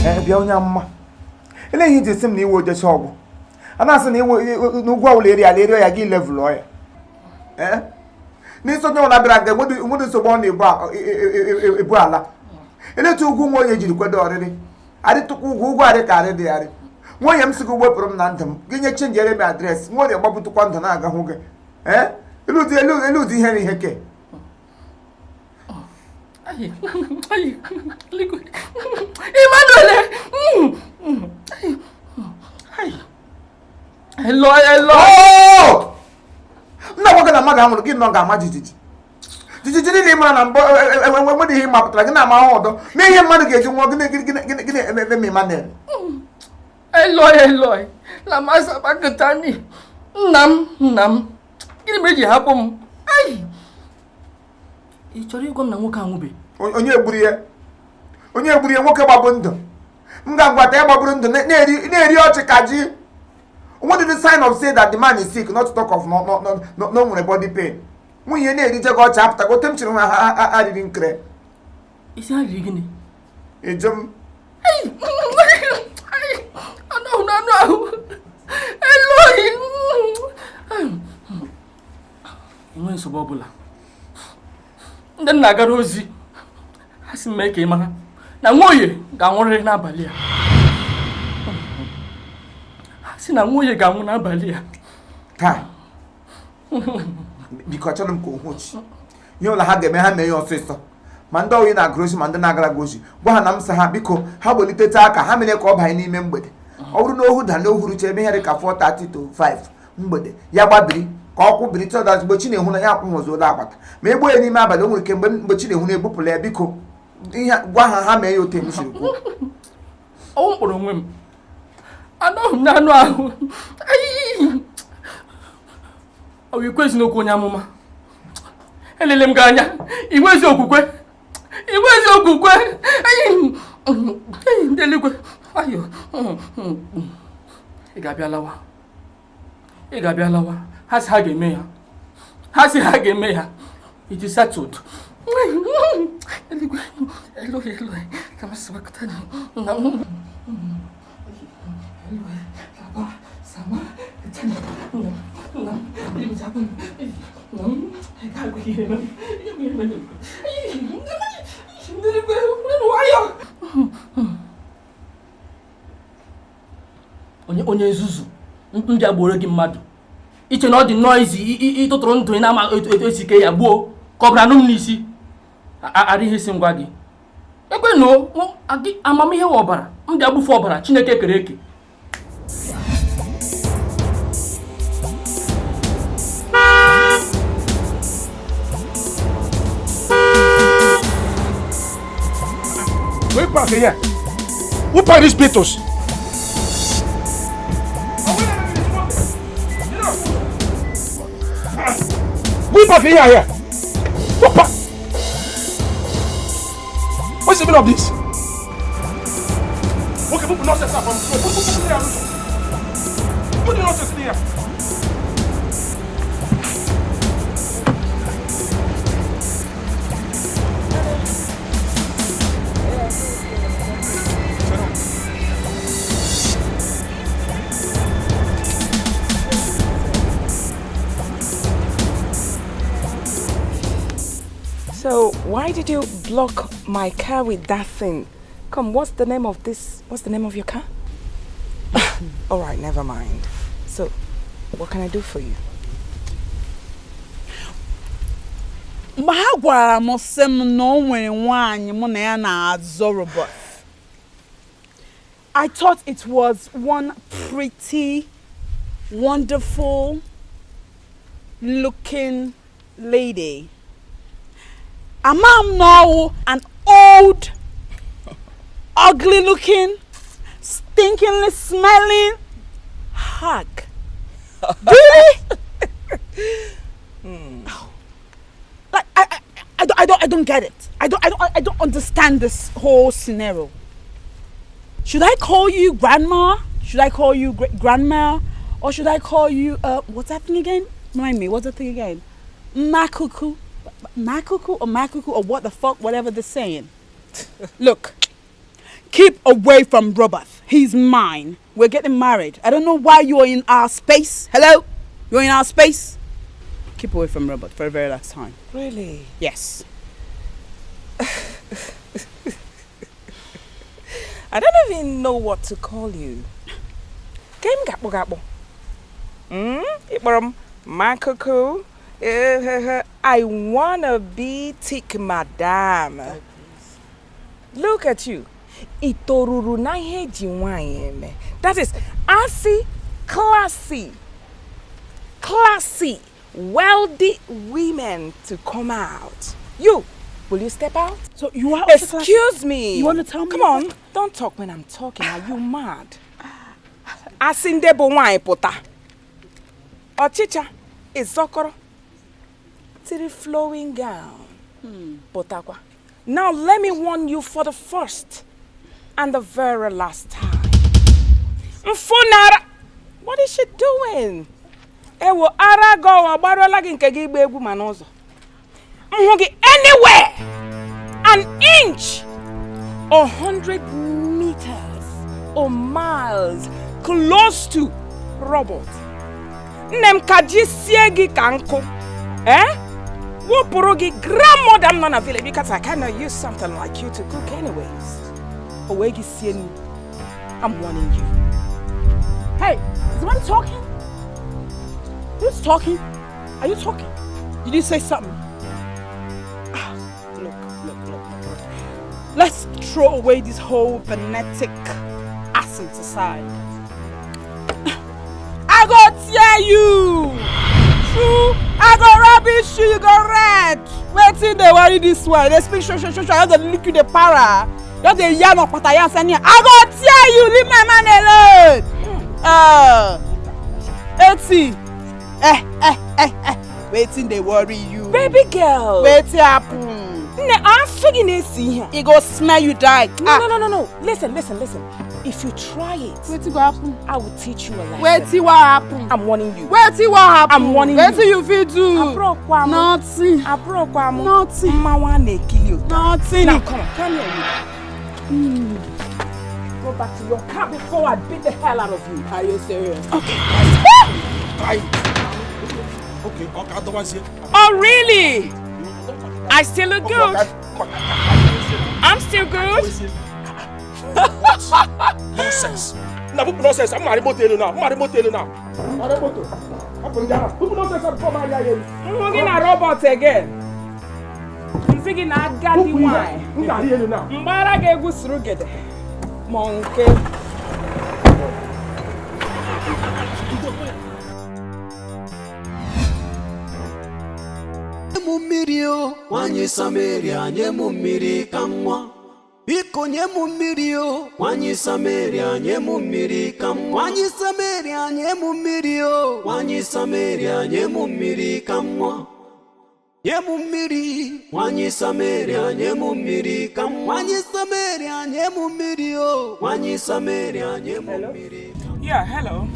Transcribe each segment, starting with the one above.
Bionyama. Ele he just sim ni wo je shop. Anase na iwo no gwa wo leri aleri ya gi level oya. Ni so nyo na bra ga mudu so bon ebu ala. Ele tu ugwu nwo ye jiri kwedo oriri. Adi tuku ugwu adi ka adi ari. Nwo yem sigo wepụrụ na ndam. Ginye change ere me address. Nwo de gbabutu kwa ndọ na aga hu ge. Elu di ihe ihe ke. Ay, liquid. Emmanuel. Ay. Hello. Oh! Na boga na maga amuru gi no ga ma jijiji. Jijiji ni ma na mbo we di ma patra gi na ma hodo. Me ihe mmadụ ga eji nwo gini me Emmanuel. Hello. La masa bakatani. Nam. Gini meji hapụ m. Ay. Ị chọrọ ịgwa m na nwoke anwụbe? Onye egburu nwoke gbabụ ndụ. M ga-agwata ya gbagburu ndụ na-eri ọchị ka ji. What is the sign of say that the man is sick, not to talk of no body pain? Nwunye na-eri je ga ọchị apụta ka otem chiri nwa ha arịrị nkere. Isi arịrị gịnị? Ejem. Anụ. Elohi. Enweghị nsogbu ọbụla. Ndị nna agara ozi ha si mee ka ị mara na nwoye ga-anwụrịrị n'abalị a. Ha si na nwoye ga-anwụ n'abalị a. Taa. Biko achọrọ m ka ohuchi. Ihe ụlọ ha ga-eme ha mee ya ọsịsọ. Ma ndị oyi na-agara ozi ma ndị na-agara ozi. Gwa ha na m sa ha biko ha gbolitete aka ha mere ka ọ banye n'ime mgbede. Ọ bụrụ na ohu da na ohuruche ebe ihe dị ka 4:30 to 5 mgbede ya gbabiri ka ọkwụ biri tọda mgbe chi na-ehu na ya akwụ nwozuola agbata ma egbo ya n'ime abalị o nwere ike mgbe chi na-ehu na-ebupụla ya biko ihe gwa ha mee ya otu m siri kwuo. Ọnwụ mkpụrụ onwe m anọghị m n'anụ ahụ. Ọ bụ ikwezi n'okwu onye amụma. Elele m gị anya inwezi okwukwe. Ndị eluigwe ayo ị ga-abịa lawa. Ha si ha ga-eme ya. It is settled. Elohi. Kama sabakutani. Onye nzuzu ndị agboro gị mmadụ iche na ọ dị noisy ịtụtụrụ ndụ ị na-ama etu esi ke ya gbuo ka ọ bụrụ anụ m n'isi ara ihe si ngwa gị ekwenụ amamihe wa ọbara m dị agbụfe ọbara Chineke kere eke. Wait back here. Who paid these beetles? Wait back here. What's the meaning of this? Okay, put the nonsense up from the floor. Put the nonsense here. So, why did you block my car with that thing? Come, what's the name of this? What's the name of your car? Alright, never mind. So, what can I do for you? I thought it was one pretty, wonderful looking lady. A mom now an old, ugly looking, stinkingly smelling hag. Really? Like I don't get it. I don't understand this whole scenario. Should I call you grandma? Should I call you grandma? Or should I call you what's that thing again? Remind me, what's the thing again? Makuku. Makuku or what the fuck, whatever they're saying. Look, Keep away from Robert. He's mine. We're getting married. I don't know why you're in our space. Hello? You're in our space? Keep away from Robert for the very last time. Really? Yes. I don't even know what to call you. Game gapo gapo. Ikbaram Makoko. I wanna be thick madam. Look at you. Itoruru na ihe ji nwanyị eme. That is asi classy, wealthy women to come out. You, will you step out? So you are... Excuse me. You want to tell me? Come on, don't talk when I'm talking. Are you mad? Asinde bo nwanyị pụta. Ọchịcha izokoro. Tiri flowing gown. Pụtakwa. Now let me warn you for the first and the very last time. Mfunara. What is she doing? Ewo ara go agbarola gi nke gi gba egwu ma n'ụzọ. Mhu gi anywhere. An inch. 100 meters or miles close to Robert. Nnem kaji sie gi kanko. Wopuru gi grandmother am not available because I cannot use something like you to cook anyways. Owegi sie ni. I'm warning you. Hey, is the man talking? Who's talking? Are you talking? Did you say something? Look. Let's throw away this whole phonetic accent aside. I go tear you! True, I go rubbish you, you go red! Wait till they worry this way. They speak short, I have to lick you the para. You have to yam of patayan sending. I go tear you, leave my man alone! Eti! Waiting they worry you. Baby girl. Wait till happen. It go smell you die. No. Listen. If you try it, Wait till what happen. I will teach you a lesson. Wait till what happen. I'm warning you. Wait till what happen. I'm warning Wait you. till you feel do. Nothing. Nothing. Nothing. Now come here. Go back to your car before I beat the hell out of you. Are you serious? Okay. Okay, otherwise here. Oh really? I still look good. I'm still good. Nonsense. Now, put nonsense. I'm not remote now. Put nonsense before my eye. I'm looking at robots again. I'm thinking I got the wine. Mbara gegu surugede. Monkey. Mumirio, wanyi Samaria, nye mumiri kamwa. Biko nye mumirio, wanyi Samaria, nye mumiri kamwa. Wanyi Samaria, nye mumirio, wanyi Samaria, nye mumiri kamwa. Nye mumiri, wanyi Samaria, nye mumiri kamwa. Wanyi Samaria, nye mumirio, wanyi Samaria, nye mumiri. Yeah, hello.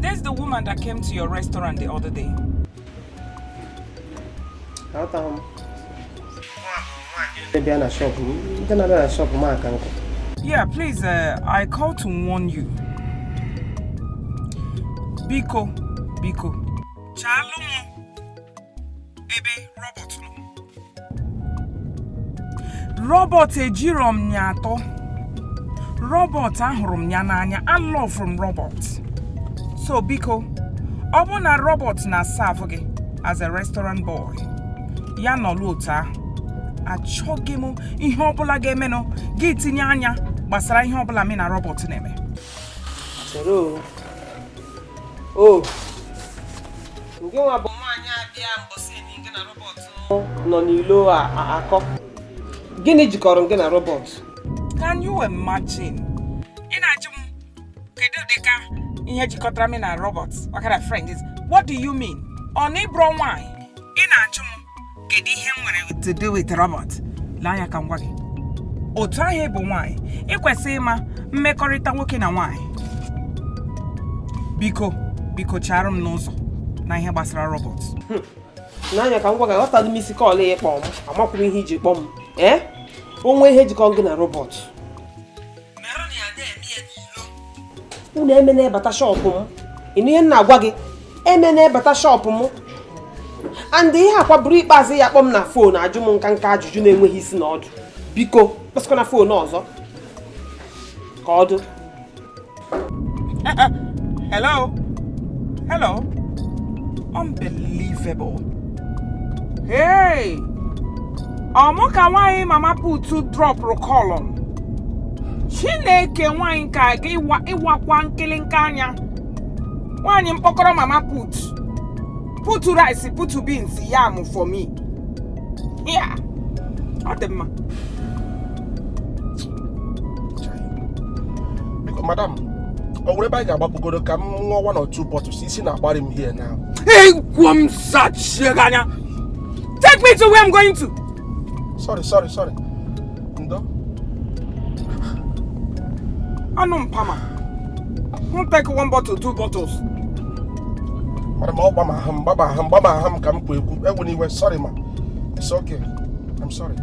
There's the woman that came to your restaurant the other day. Yeah, please, I called to warn you. Biko. Chalumo. Ebe Robert no. Robert ejirom nyato. Robert ahurum nyananya. I love from Robert. So Biko, obuna Robert na serve as a restaurant boy. Ya no lota. Achọghị m ihe ọbụla ga-eme no gị tinye anya gbasara ihe ọbụla me na Robert na-eme. Soro. Oh. Nke nwa bụ nwaanyị abịa mbosi nke na Robert nọ n'ilo akọ. Gịnị jikọrọ nke na Robert? Can you imagine? Ị na-ajụ m kedu dịka ihe jikọtara me na Robert? What kind of friend is? What do you mean? Ọ na ịbụrụ nwaanyị? Ị na-ajụ m kedu ihe nwere to do with Robert? Lanya ka ngwa gị. Otu ahụ bụ nwaanyị, ị kwesịrị ịma mmekọrịta nwoke na nwaanyị. Biko chara m n'ụzọ na ihe gbasara Robert. N'anya ka ngwa gị ghọtara m isi kọọlụ ya kpọọ m, amakwụ m ihe iji kpọọ m. onwe ihe jikọ gị na robot unu eme na-ebata shọpụ m ịnụ ihe m na-agwa gị eme na-ebata shọpụ m and ihe akwa bụrụ ikpeazụ ya kpọm na fon ajụ m nka ajụjụ na-enweghị isi na ọdụ biko kpesịkwa na fon ọzọ ka ọdụ. Hello. Unbelievable. Hey! Ọmụka nwaanyị mama putu drop column. Chineke nwaanyị ka ga ịwakwa nkịlịnka anya. Nwaanyị mkpọkọrọ mama putu rice, putu beans, yam for me. Yeah. Ọ dị mma. Madam, or wherever I go to come 1 or 2 bottles. Isi na akpari m here now. Hey, kwam sacheganya. Take me to where I'm going to. Sorry. Ndo. Anum pama. Won't take 1 bottle, 2 bottles. Madam, Baba ham, kam kweku. Sorry ma. It's okay. I'm sorry.